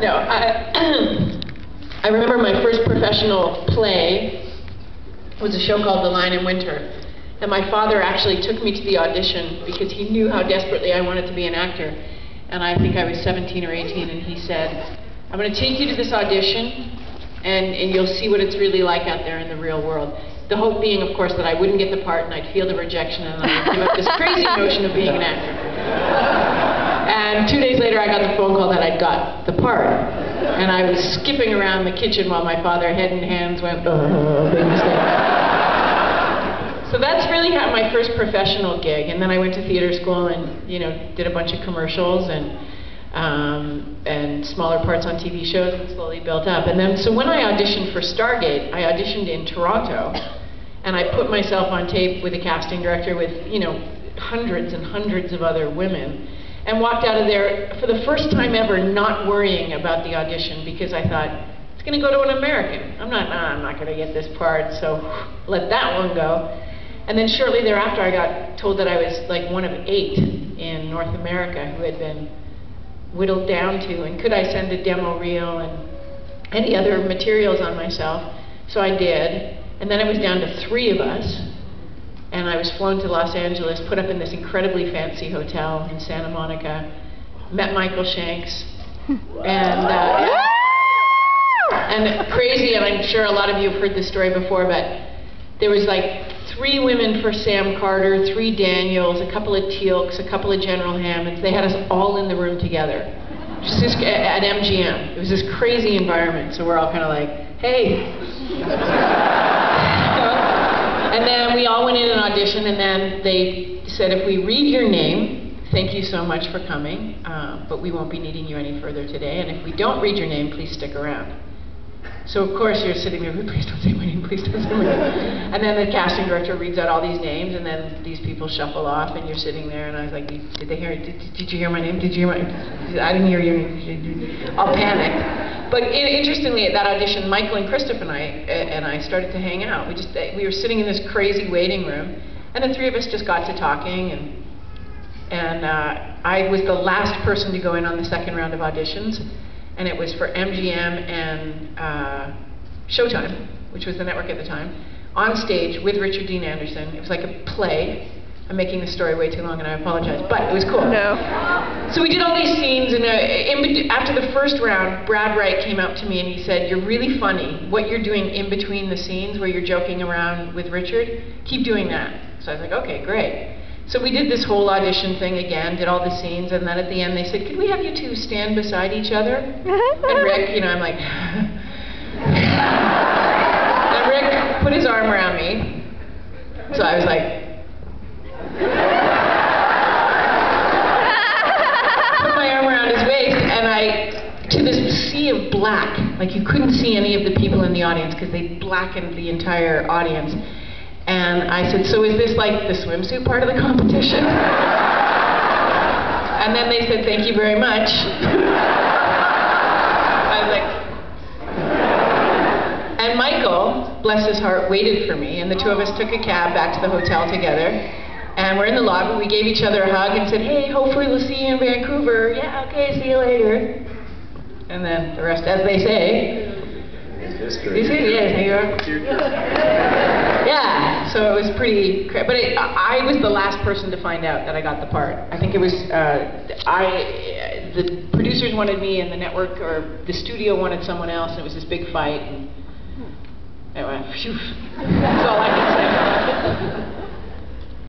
No, I remember my first professional play was a show called The Lion in Winter. And my father actually took me to the audition because he knew how desperately I wanted to be an actor. And I think I was 17 or 18, and he said, I'm going to take you to this audition, and you'll see what it's really like out there in the real world. The hope being, of course, that I wouldn't get the part and I'd feel the rejection and I'd give up this crazy notion of being an actor. And 2 days later, I got the phone call that I'd got the part. And I was skipping around the kitchen while my father, head in hands, went, big mistake. So that's really my first professional gig. And then I went to theater school and, did a bunch of commercials and smaller parts on TV shows, and slowly built up. And then, so when I auditioned for Stargate, I auditioned in Toronto, and I put myself on tape with a casting director with, hundreds and hundreds of other women, and walked out of there for the first time ever not worrying about the audition, because I thought, it's going to go to an American. I'm not going to get this part, so let that one go. And then shortly thereafter, I got told that I was like one of 8 in North America who had been whittled down to, and could I send a demo reel and any other materials on myself. So I did, and then it was down to 3 of us, and I was flown to Los Angeles, put up in this incredibly fancy hotel in Santa Monica, met Michael Shanks, and crazy, and I'm sure a lot of you have heard this story before, but there was like 3 women for Sam Carter, 3 Daniels, a couple of Teal'cs, a couple of General Hammonds. They had us all in the room together, just this, at MGM. It was this crazy environment, so we're all kind of like, hey. And then we all went in and auditioned, and then they said, if we read your name, thank you so much for coming, but we won't be needing you any further today, and if we don't read your name, please stick around. So of course you're sitting there, please don't say my name, please don't say my name. And then the casting director reads out all these names, and then these people shuffle off, and you're sitting there, and I was like, did they hear it? Did you hear my name? Did you hear my name? I didn't hear your name. All panicked. But interestingly, at that audition, Michael and Christoph and I started to hang out. We were sitting in this crazy waiting room, and the 3 of us just got to talking, and I was the last person to go in on the second round of auditions. And it was for MGM and Showtime, which was the network at the time, on stage with Richard Dean Anderson. It was like a play. I'm making the story way too long, and I apologize, but it was cool. No. So we did all these scenes, and after the first round, Brad Wright came up to me and he said, you're really funny. What you're doing in between the scenes where you're joking around with Richard, keep doing that. So I was like, okay, great. So we did this whole audition thing again, did all the scenes, and then at the end they said, could we have you 2 stand beside each other? And Rick, I'm like, and Rick put his arm around me. So I was like, put my arm around his waist, and to this sea of black, like you couldn't see any of the people in the audience because they blackened the entire audience. And I said, so is this like the swimsuit part of the competition? And then they said, thank you very much. I was like, and Michael, bless his heart, waited for me, and the 2 of us took a cab back to the hotel together, and we're in the lobby, we gave each other a hug and said, hey, hopefully we'll see you in Vancouver. Yeah, okay, see you later. And then the rest, as they say, history. Yeah, so it was pretty, but I was the last person to find out that I got the part. I think it was, the producers wanted me, and the network, or the studio wanted someone else, and it was this big fight, and anyway, phew, that's all I